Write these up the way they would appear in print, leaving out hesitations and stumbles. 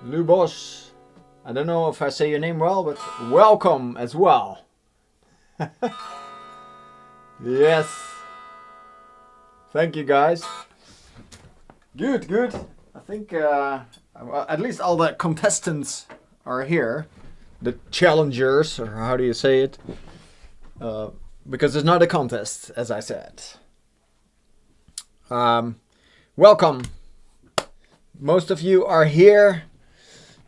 Lubos, I don't know if I say your name well, but welcome as well. Yes. Thank you guys. Good, good. I think at least all the contestants are here. The challengers, or how do you say it? Because it's not a contest, as I said. Welcome. Most of you are here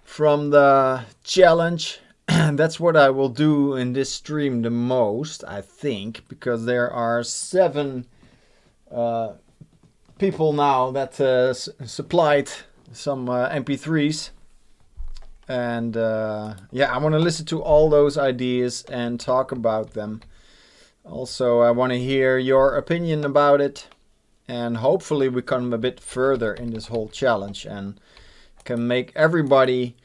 from the challenge. That's what I will do in this stream the most, I think, because there are 7 people now that supplied some MP3s. And yeah, I want to listen to all those ideas and talk about them. Also, I want to hear your opinion about it. And hopefully we come a bit further in this whole challenge and can make everybody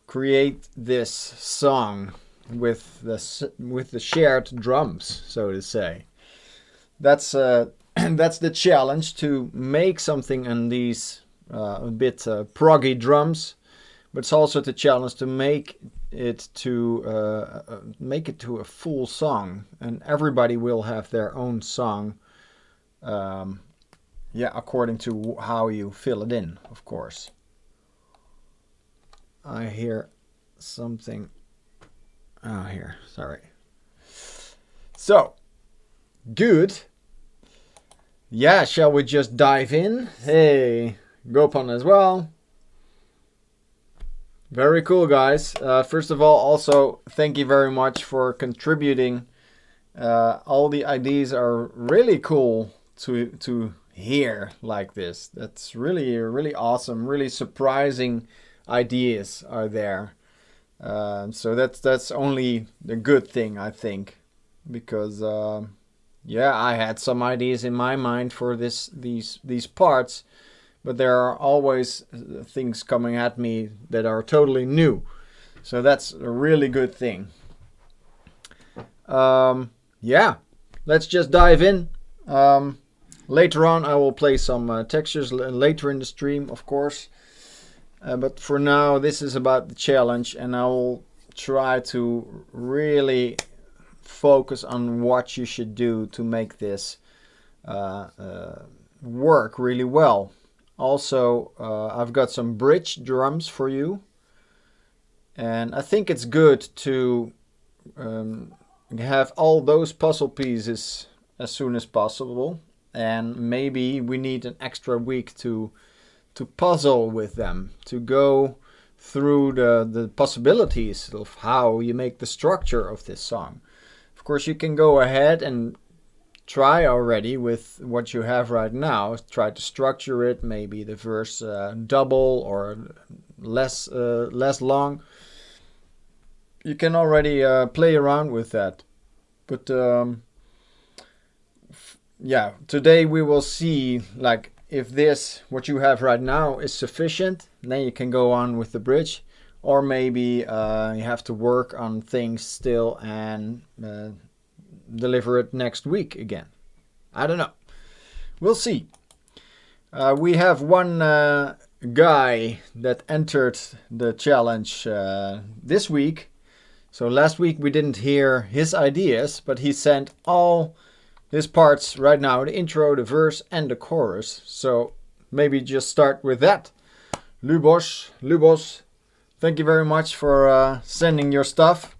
create this song with the shared drums, so to say. That's that's the challenge, to make something in these a bit proggy drums, but it's also the challenge to make it to a full song, and everybody will have their own song. Yeah, according to how you fill it in, of course. I hear something. Oh, here, sorry. So, good. Yeah, shall we just dive in? Hey, Gopan as well. Very cool, guys. First of all, also, thank you very much for contributing. All the ideas are really cool to hear like this. That's really, really awesome. Really surprising ideas are there. So that's only a good thing, I think, because yeah, I had some ideas in my mind for these parts, but there are always things coming at me that are totally new. So that's a really good thing. Yeah, let's just dive in. Later on, I will play some textures later in the stream, of course. But for now, this is about the challenge, and I will try to really focus on what you should do to make this work really well. Also, I've got some bridge drums for you, and I think it's good to have all those puzzle pieces as soon as possible. And maybe we need an extra week to puzzle with them, to go through the possibilities of how you make the structure of this song. Of course, you can go ahead and try already with what you have right now. Try to structure it, maybe the verse double or less long. You can already play around with that. But yeah, today we will see, like, if this, what you have right now, is sufficient, then you can go on with the bridge. Or maybe you have to work on things still and deliver it next week again. I don't know. We'll see. We have one guy that entered the challenge this week. So last week we didn't hear his ideas, but he sent all his parts right now, the intro, the verse, and the chorus. So maybe just start with that. Lubos, thank you very much for sending your stuff.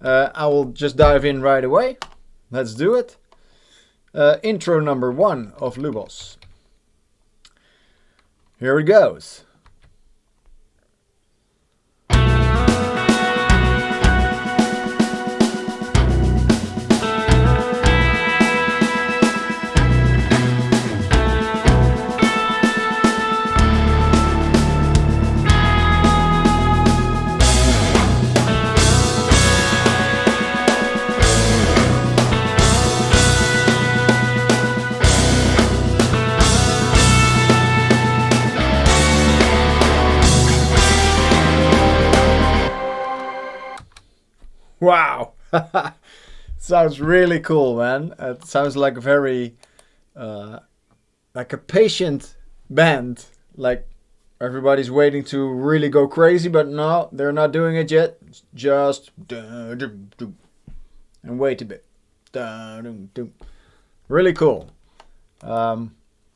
I will just dive in right away. Let's do it. Intro number 1 of Lubos. Here it goes. Wow. Sounds really cool, man. It sounds like a very like a patient band Like everybody's waiting to really go crazy, but no, they're not doing it yet. Just and wait a bit. Really cool.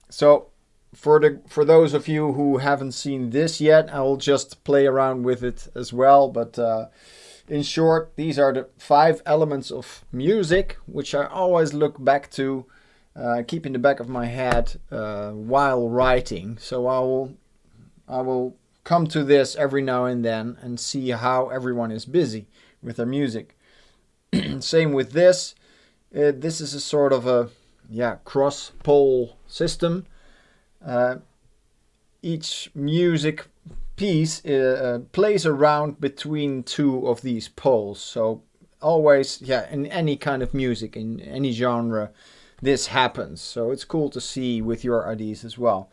So for those of you who haven't seen this yet, I will just play around with it as well. But in short, these are the 5 elements of music, which I always look back to, keep in the back of my head while writing. So I will come to this every now and then and see how everyone is busy with their music. Same with this. This is a sort of a cross-pole system. Each music piece plays around between 2 of these poles. So always, in any kind of music, in any genre, this happens. So it's cool to see with your ideas as well.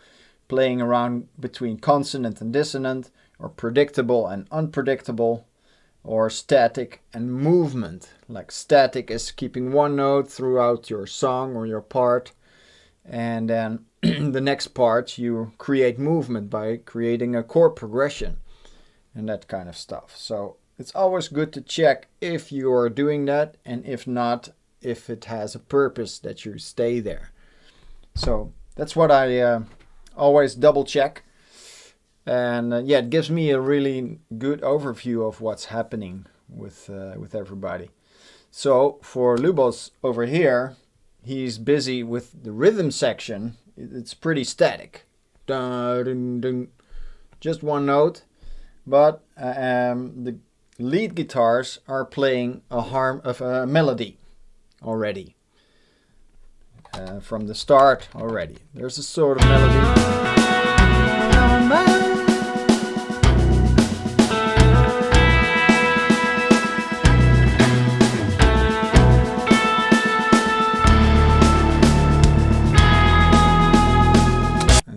Playing around between consonant and dissonant, or predictable and unpredictable, or static and movement. Like static is keeping one note throughout your song or your part, and then the next part you create movement by creating a chord progression and that kind of stuff. So it's always good to check if you are doing that, and if not, if it has a purpose that you stay there. So that's what I always double check. And it gives me a really good overview of what's happening with everybody. So for Lubos over here, he's busy with the rhythm section. It's pretty static. Dun, dun, dun. Just one note. But the lead guitars are playing a melody already. From the start already. There's a sort of melody.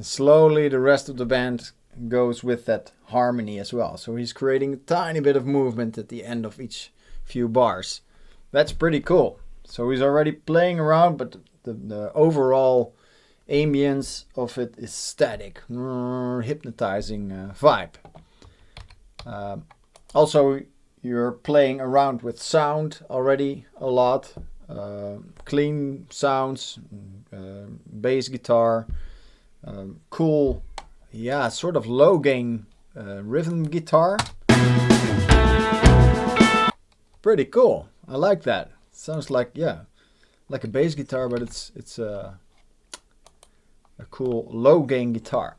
Slowly the rest of the band goes with that harmony as well. So he's creating a tiny bit of movement at the end of each few bars. That's pretty cool. So he's already playing around, but the overall ambience of it is static, hypnotizing vibe. Also, you're playing around with sound already a lot. Clean sounds, bass guitar. Cool, sort of low gain rhythm guitar. Pretty cool. I like that. Sounds like like a bass guitar, but it's a cool low gain guitar.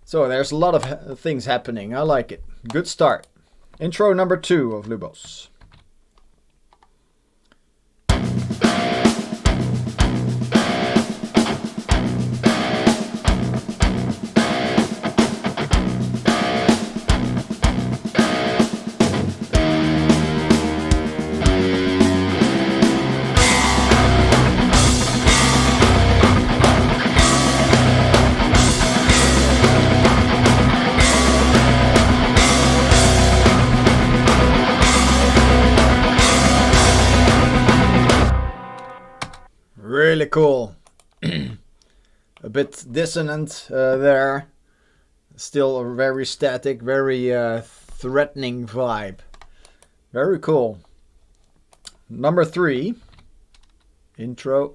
So there's a lot of things happening. I like it. Good start. Intro number 2 of Lubos. Really cool. A bit dissonant there. Still a very static, very threatening vibe. Very cool. Number 3. Intro.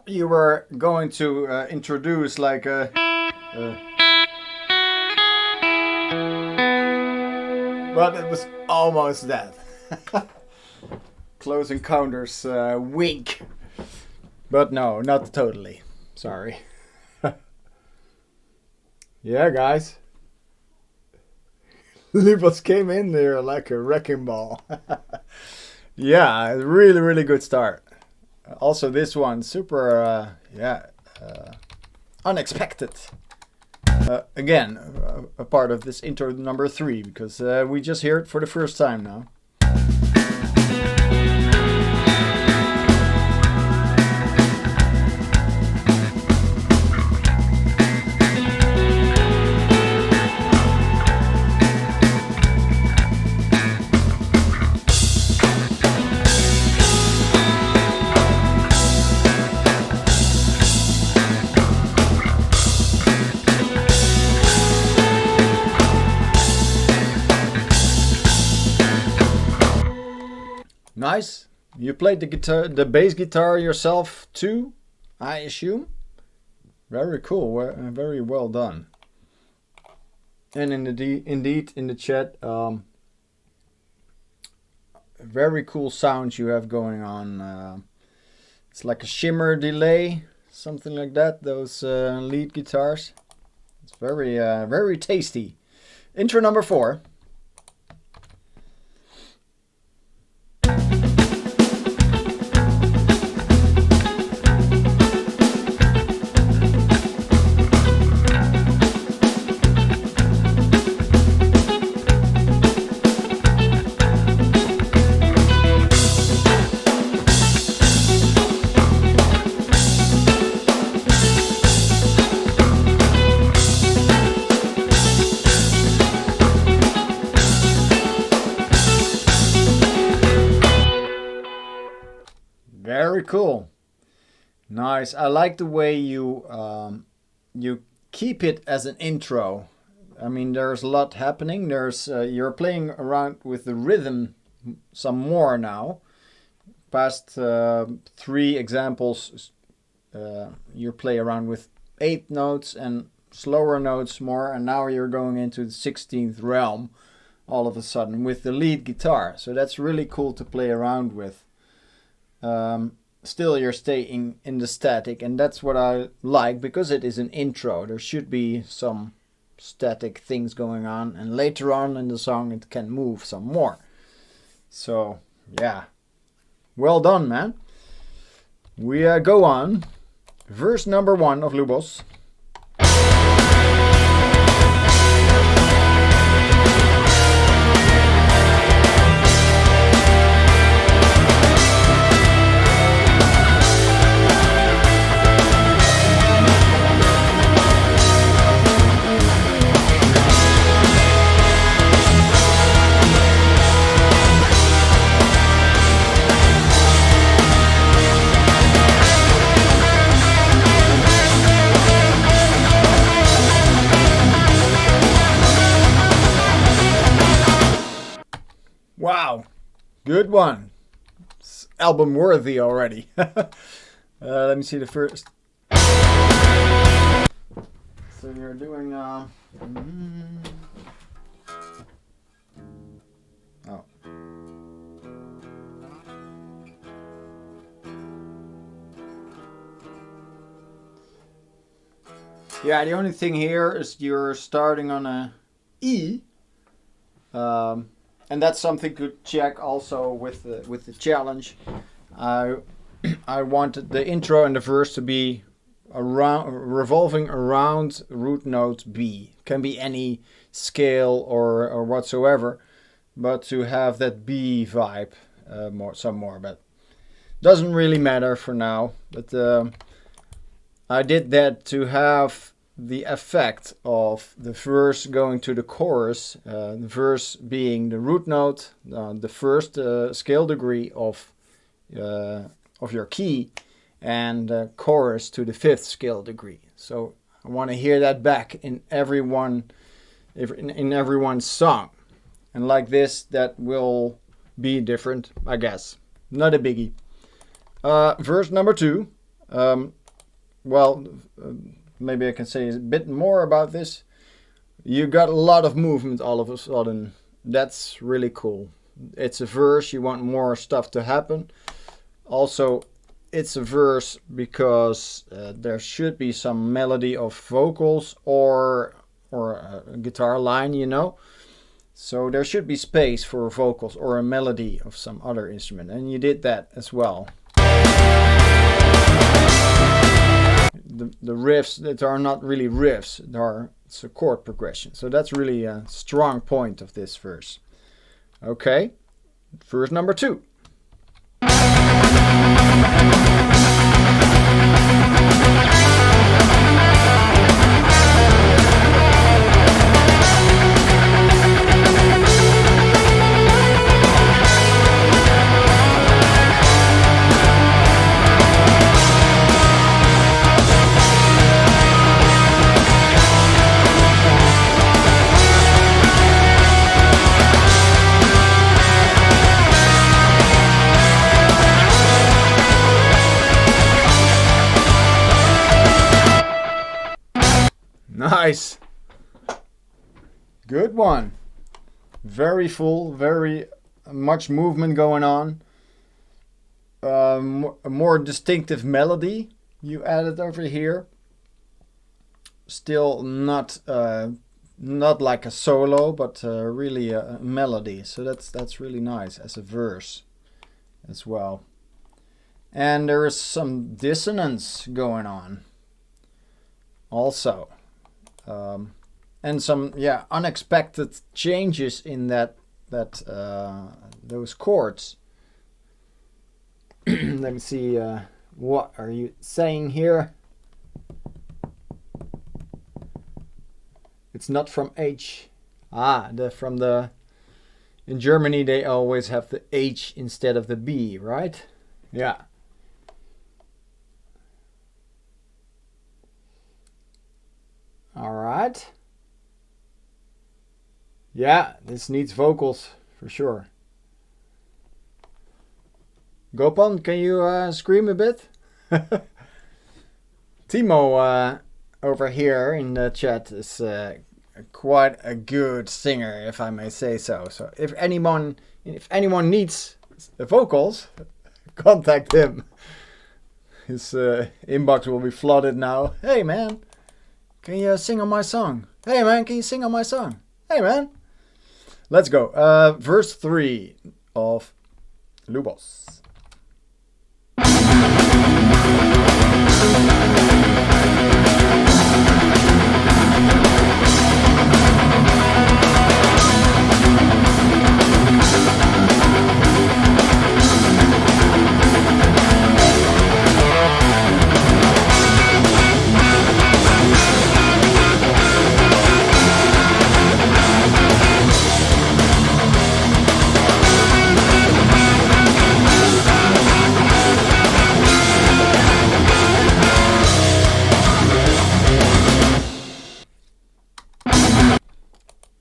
You were going to introduce like a but it was almost that. Close Encounters wink. But no, not totally. Sorry. Yeah, guys. Lubos came in there like a wrecking ball. Yeah, really, really good start. Also this one, super, unexpected. Again, a part of this intro number 3, because we just hear it for the first time now. Nice. You played the bass guitar yourself too, I assume. Very cool. Very well done. And indeed in the chat, very cool sounds you have going on. It's like a shimmer delay, something like that. Those lead guitars. It's very tasty. Intro number 4. Very cool. Nice. I like the way you you keep it as an intro. I mean, there's a lot happening. There's you're playing around with the rhythm some more now. Past 3 examples, you play around with 8 notes and slower notes more, and now you're going into the 16th realm all of a sudden with the lead guitar. So that's really cool to play around with. Still you're staying in the static, and that's what I like, because it is an intro. There should be some static things going on, and later on in the song it can move some more. So yeah, well done, man. We go on. Verse number 1 of Lubos. Wow, good one. It's album worthy already. Let me see the first. So you're doing oh. Yeah, the only thing here is you're starting on a E. And that's something to check also with the challenge. I wanted the intro and the verse to be revolving around root note B. Can be any scale or whatsoever, but to have that B vibe some more. But doesn't really matter for now. But I did that to have the effect of the verse going to the chorus, the verse being the root note, the first scale degree of your key, and chorus to the 5th scale degree. So I want to hear that back in everyone's song, and like this, that will be different, I guess. Not a biggie. Verse number 2. Maybe I can say a bit more about this. You got a lot of movement all of a sudden. That's really cool. It's a verse, you want more stuff to happen. Also, it's a verse because there should be some melody of vocals or a guitar line, you know. So there should be space for vocals or a melody of some other instrument, and you did that as well. the riffs that are not really riffs, it's a chord progression. So that's really a strong point of this verse. Okay, verse number 2. Nice. Good one. Very full, very much movement going on. A more distinctive melody you added over here. Still not like a solo, but really a melody. So that's really nice as a verse as well. And there is some dissonance going on also. And some unexpected changes in those chords. Let me see. What are you saying here? It's not from H. In Germany they always have the H instead of the B, right? Yeah. All right. Yeah, this needs vocals for sure. Gopon, can you scream a bit? Timo over here in the chat is quite a good singer, if I may say so. So if anyone needs the vocals, contact him. His inbox will be flooded now. Hey man, can you sing on my song? Hey man, can you sing on my song? Hey man. Let's go. Verse 3 of Lubos.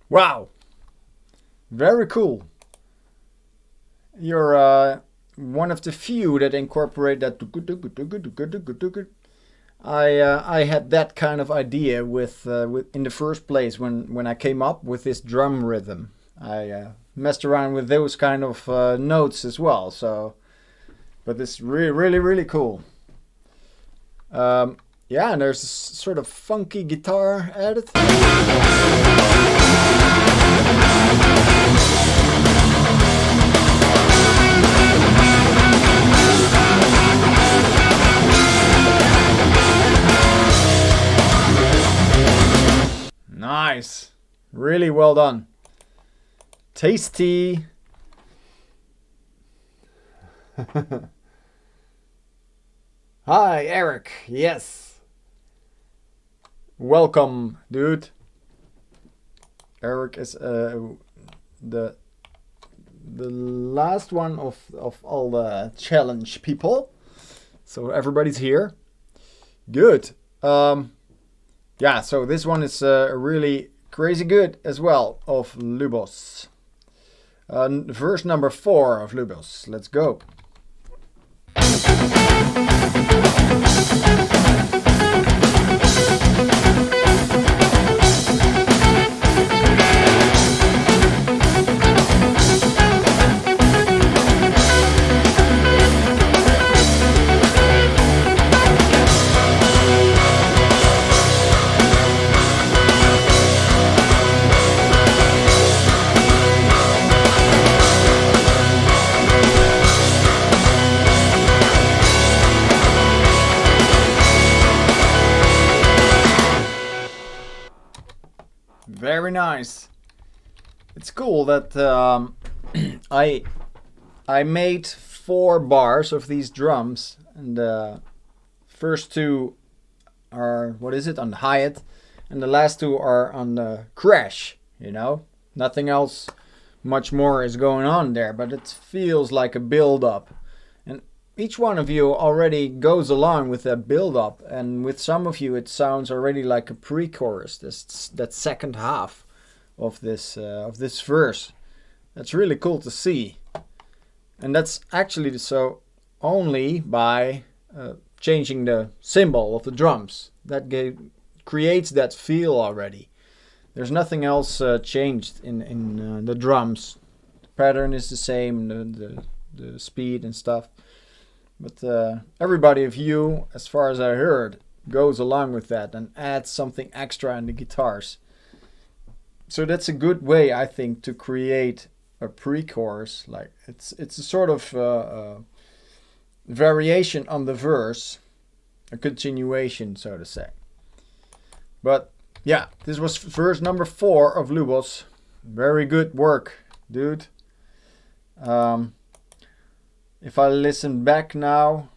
Wow, very cool. You're one of the few that incorporate that. I had that kind of idea with in the first place when I came up with this drum rhythm. I messed around with those kind of notes as well. So, but it's really cool. Yeah, and there's a sort of funky guitar added. Nice. Really well done. Tasty. Hi, Eric. Yes. Welcome, dude. Eric is the last one of all the challenge people. So everybody's here. Good. Yeah, so this one is really crazy good as well of Lubos. Verse number 4 of Lubos. Let's go. Very nice. It's cool that I made 4 bars of these drums, and the first 2 are, what is it, on the hi-hat, and the last 2 are on the crash, you know? Nothing else much more is going on there, but it feels like a build-up. And each one of you already goes along with that build-up, and with some of you it sounds already like a pre-chorus, that second half of this verse. That's really cool to see. And that's actually so only by changing the cymbal of the drums. That creates that feel already. There's nothing else changed in the drums. The pattern is the same, the speed and stuff. But everybody of you, as far as I heard, goes along with that and adds something extra in the guitars. So that's a good way, I think, to create a pre-chorus. Like it's a sort of variation on the verse, a continuation, so to say. But yeah, this was verse number 4 of Lubos. Very good work, dude. If I listen back now,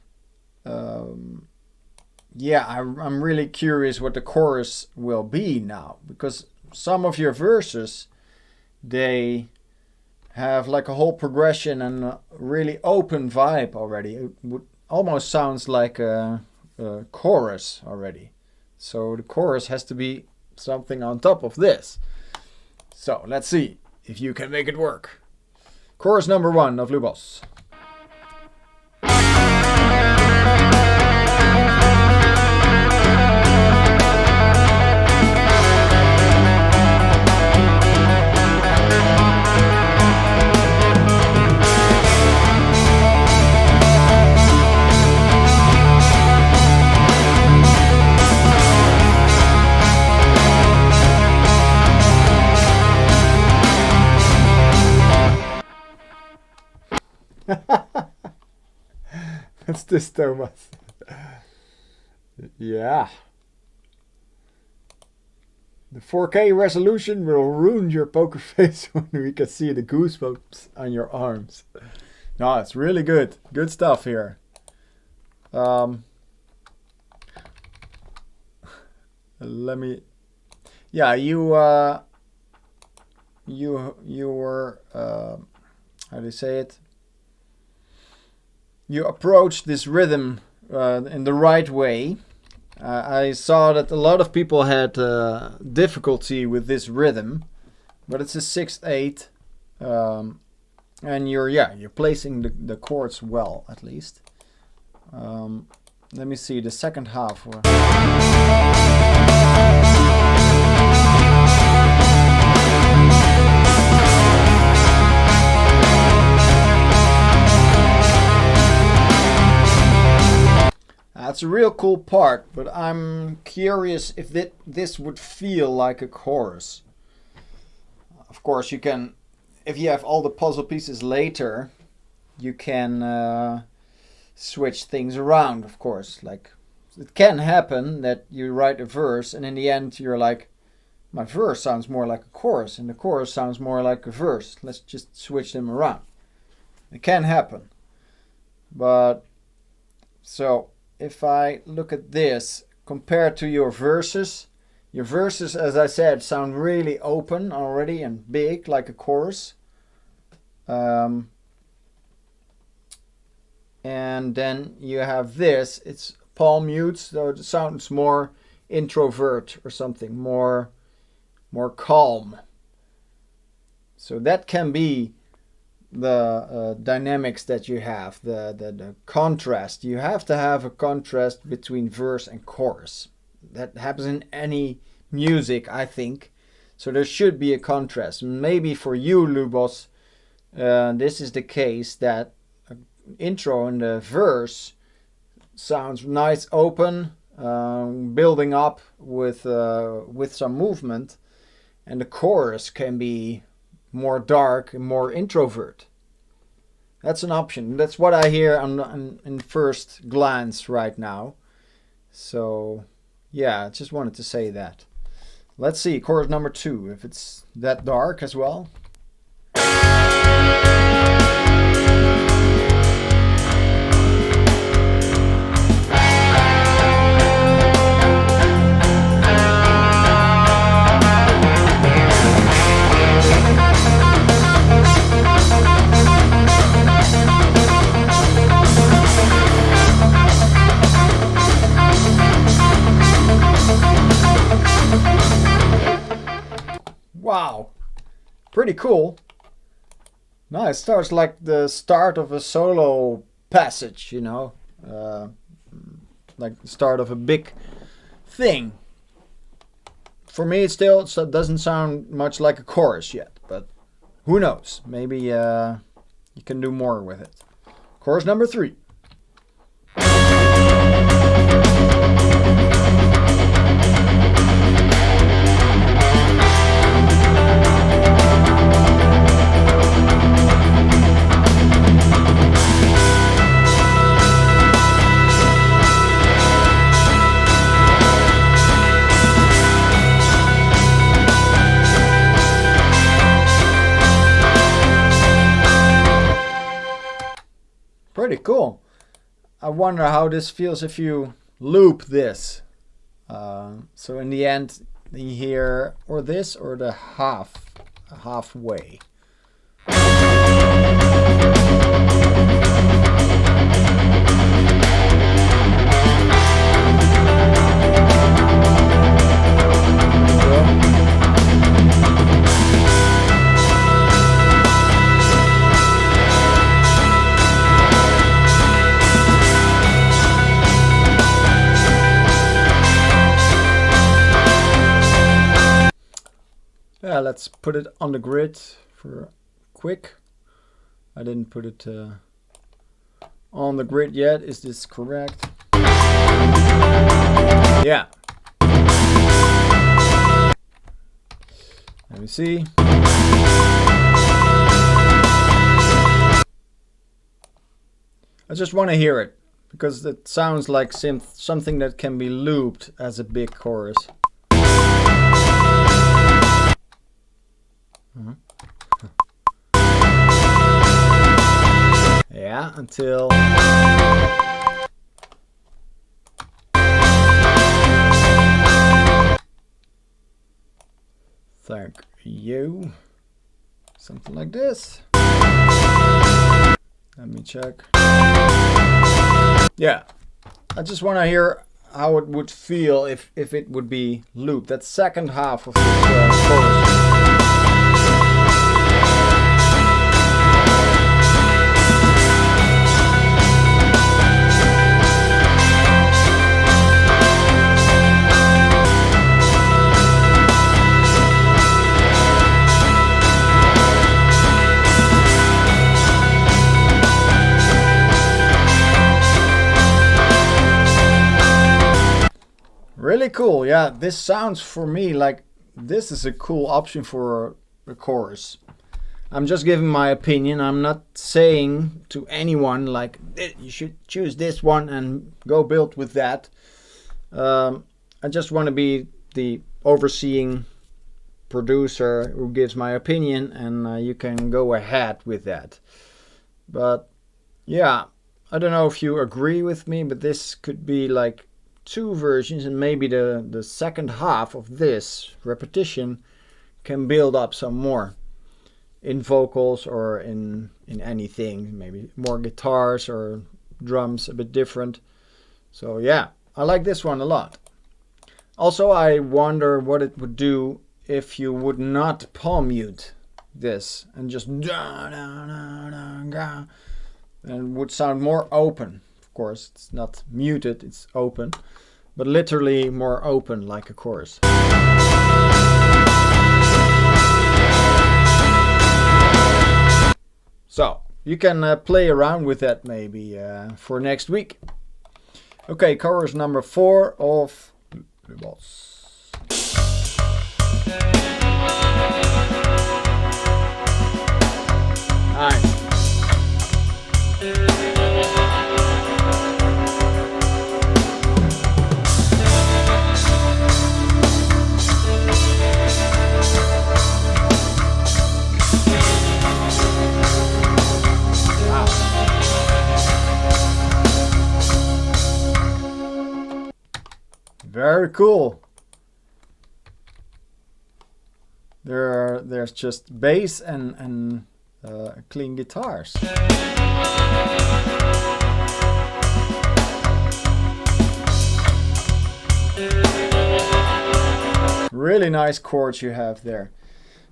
yeah, I'm really curious what the chorus will be now, because some of your verses, they have like a whole progression and a really open vibe already. It almost sounds like a chorus already. So the chorus has to be something on top of this. So let's see if you can make it work. Chorus number 1 of Lubos. What's this, Thomas? Yeah. The 4K resolution will ruin your poker face when we can see the goosebumps on your arms. No, it's really good. Good stuff here. Let me... Yeah, you were... how do you say it? You approached this rhythm in the right way. I saw that a lot of people had difficulty with this rhythm, but it's a 6/8, and you're placing the chords well, at least. Let me see the second half. That's a real cool part, but I'm curious if this would feel like a chorus. Of course, you can, if you have all the puzzle pieces later, you can switch things around, of course. Like, it can happen that you write a verse and in the end you're like, my verse sounds more like a chorus and the chorus sounds more like a verse. Let's just switch them around. It can happen. But, so... if I look at this, compared to your verses, as I said, sound really open already and big, like a chorus. And then you have this, it's palm mute, so it sounds more introvert or something, more calm. So that can be the dynamics that you have, the contrast. You have to have a contrast between verse and chorus. That happens in any music, I think. So there should be a contrast. Maybe for you, Lubos, this is the case, that intro and the verse sounds nice, open, building up with some movement, and the chorus can be more dark and more introvert. That's an option. That's what I hear in first glance right now. So yeah, I just wanted to say that. Let's see, chorus number 2, if it's that dark as well. Wow, pretty cool. No, it starts like the start of a solo passage, you know, like the start of a big thing. For me, it still doesn't sound much like a chorus yet, but who knows? Maybe you can do more with it. Chorus number 3. Pretty cool. I wonder how this feels if you loop this. So in the end, you hear or this or the halfway. Yeah, let's put it on the grid for quick. I didn't put it on the grid yet. Is this correct? Yeah. Let me see. I just want to hear it because it sounds like something that can be looped as a big chorus. Yeah, until thank you. Something like this. Let me check. Yeah, I just want to hear how it would feel if it would be looped. That second half of this chorus. Really cool. Yeah, this sounds for me like this is a cool option for a chorus. I'm just giving my opinion. I'm not saying to anyone like you should choose this one and go build with that. I just want to be the overseeing producer who gives my opinion, and you can go ahead with that. But yeah, I don't know if you agree with me, but this could be like 2 versions, and maybe the second half of this repetition can build up some more in vocals or in anything, maybe more guitars or drums, a bit different. So yeah, I like this one a lot. Also, I wonder what it would do if you would not palm mute this and just and would sound more open. Of course, it's not muted, it's open, but literally more open like a chorus. So you can play around with that maybe for next week. Okay, chorus number 4 of Le Boss. Nice. Very cool. There's just bass and clean guitars. Really nice chords you have there.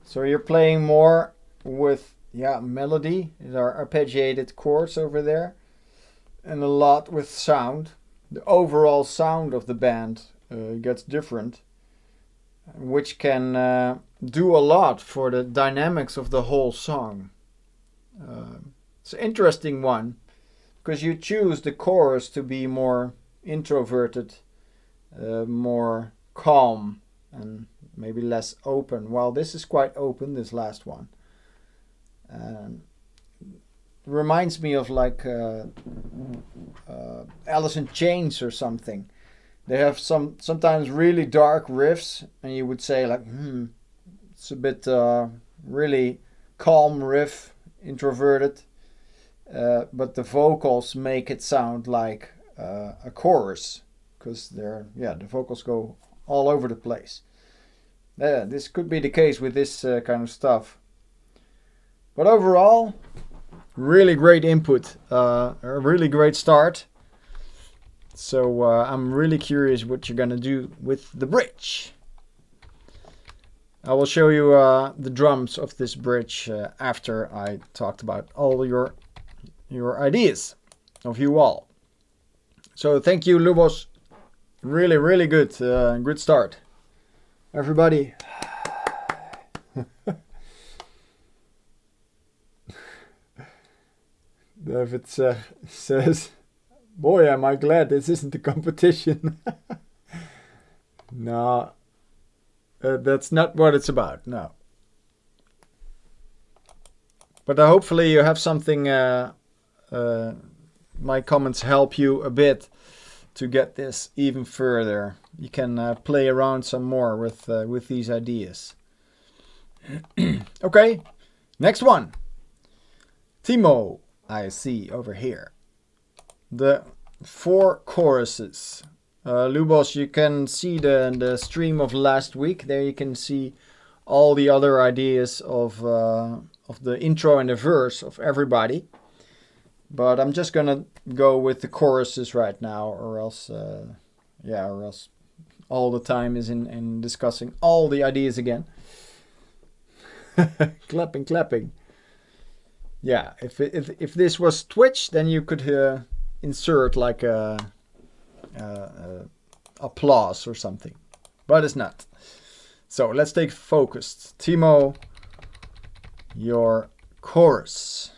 So you're playing more with melody. There are arpeggiated chords over there, and a lot with sound. The overall sound of the band gets different, which can do a lot for the dynamics of the whole song. It's an interesting one because you choose the chorus to be more introverted, more calm, and maybe less open. Well, this is quite open, this last one. Reminds me of like Alice in Chains or something. They have sometimes really dark riffs, and you would say like, it's a bit really calm riff, introverted, but the vocals make it sound like a chorus, because the vocals go all over the place. This could be the case with this kind of stuff. But overall, really great input, a really great start. So I'm really curious what you're gonna do with the bridge. I will show you the drums of this bridge after I talked about all your ideas of you all. So thank you, Lubos. Really, really good. Good start. Everybody. David says, boy, am I glad this isn't a competition. No, that's not what it's about, no. But hopefully you have something, my comments help you a bit to get this even further. You can play around some more with these ideas. Okay, next one. Timo, I see over here. The 4 choruses. Lubos, you can see the stream of last week. There you can see all the other ideas of the intro and the verse of everybody. But I'm just gonna go with the choruses right now, or else all the time is in discussing all the ideas again. Clapping. Yeah, if this was Twitch, then you could insert like a applause or something, but it's not. So let's take focused. Timo, your chorus.